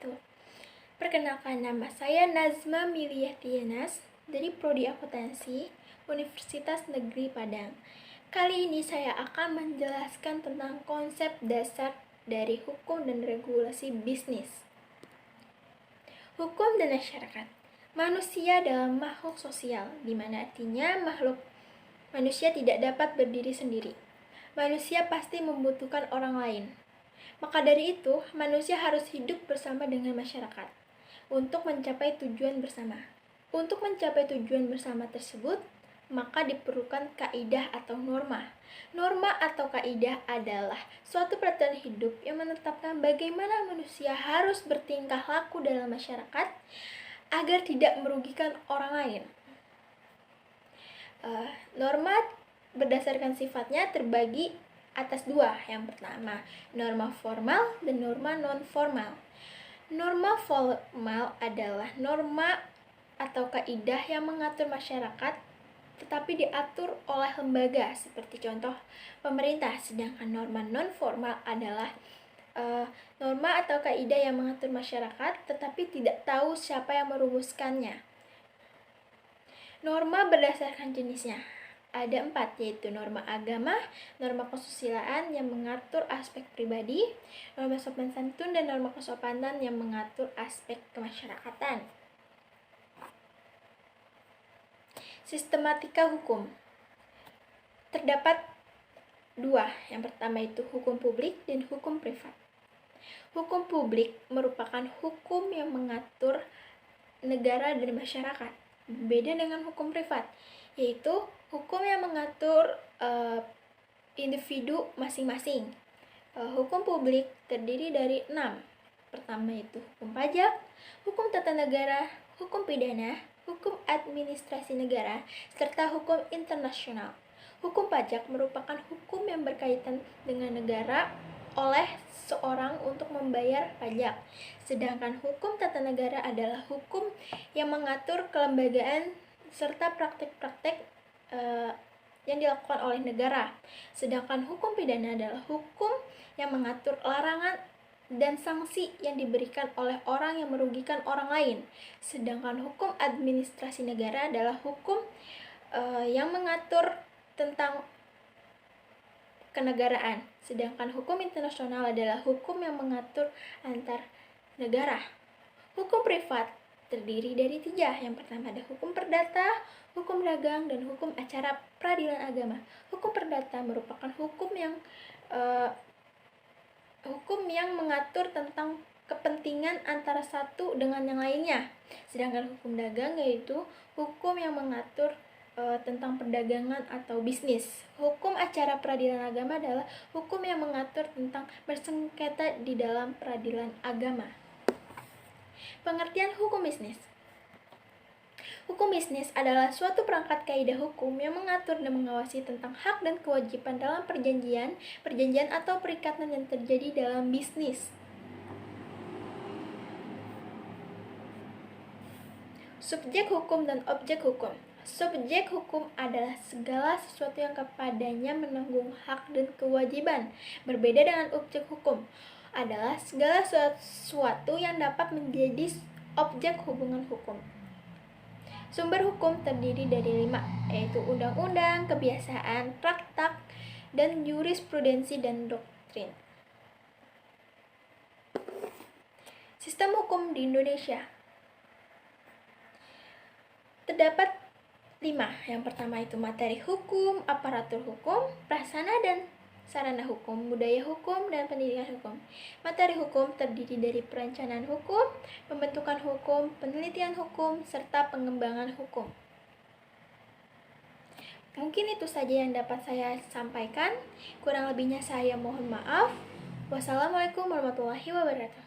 wabarakatuh. Perkenalkan, nama saya Nazma Miliah Tianas dari Prodi Akuntansi Universitas Negeri Padang. Kali ini saya akan menjelaskan tentang konsep dasar dari hukum dan regulasi bisnis. Hukum dan masyarakat. Manusia adalah makhluk sosial, di mana artinya manusia tidak dapat berdiri sendiri. Manusia pasti membutuhkan orang lain. Maka dari itu, manusia harus hidup bersama dengan masyarakat untuk mencapai tujuan bersama. Untuk mencapai tujuan bersama tersebut, maka diperlukan kaidah atau norma. Norma atau kaidah adalah suatu peraturan hidup yang menetapkan bagaimana manusia harus bertingkah laku dalam masyarakat agar tidak merugikan orang lain. Norma berdasarkan sifatnya terbagi atas dua. Yang pertama, norma formal dan norma non-formal. Norma formal adalah norma atau kaidah yang mengatur masyarakat tetapi diatur oleh lembaga seperti contoh pemerintah, sedangkan norma non-formal adalah norma atau kaidah yang mengatur masyarakat tetapi tidak tahu siapa yang merumuskannya. Norma berdasarkan jenisnya ada 4, yaitu norma agama, norma kesusilaan yang mengatur aspek pribadi, norma sopan santun, dan norma kesopanan yang mengatur aspek kemasyarakatan. Sistematika hukum terdapat 2, yang pertama itu hukum publik dan hukum privat. Hukum publik merupakan hukum yang mengatur negara dan masyarakat, berbeda dengan hukum privat, yaitu hukum yang mengatur individu masing-masing. Hukum publik terdiri dari 6. Pertama itu hukum pajak, hukum tata negara, hukum pidana, hukum administrasi negara, serta hukum internasional. Hukum pajak merupakan hukum yang berkaitan dengan negara oleh seorang untuk membayar pajak. Sedangkan hukum tata negara adalah hukum yang mengatur kelembagaan serta praktek-praktek yang dilakukan oleh negara. Sedangkan hukum pidana adalah hukum yang mengatur larangan dan sanksi yang diberikan oleh orang yang merugikan orang lain. Sedangkan hukum administrasi negara adalah hukum yang mengatur tentang kenegaraan. Sedangkan hukum internasional adalah hukum yang mengatur antar negara. Hukum privat terdiri dari 3. Yang pertama ada hukum perdata, hukum dagang, dan hukum acara peradilan agama. Hukum perdata merupakan hukum yang mengatur tentang kepentingan antara satu dengan yang lainnya. Sedangkan hukum dagang yaitu hukum yang mengatur tentang perdagangan atau bisnis. Hukum acara peradilan agama adalah hukum yang mengatur tentang bersengketa di dalam peradilan agama. Pengertian hukum bisnis. Hukum bisnis adalah suatu perangkat kaidah hukum yang mengatur dan mengawasi tentang hak dan kewajiban dalam perjanjian atau perikatan yang terjadi dalam bisnis. Subjek hukum dan objek hukum. Subjek hukum adalah segala sesuatu yang kepadanya menanggung hak dan kewajiban. Berbeda dengan objek hukum adalah segala sesuatu yang dapat menjadi objek hubungan hukum. Sumber hukum terdiri dari 5, yaitu undang-undang, kebiasaan, praktek, dan jurisprudensi dan doktrin. Sistem hukum di Indonesia terdapat 5. Yang pertama itu materi hukum, aparatur hukum, prasarana dan sarana hukum, budaya hukum, dan pendidikan hukum. Materi hukum terdiri dari perencanaan hukum, pembentukan hukum, penelitian hukum, serta pengembangan hukum. Mungkin itu saja yang dapat saya sampaikan. Kurang lebihnya saya mohon maaf. Wassalamualaikum warahmatullahi wabarakatuh.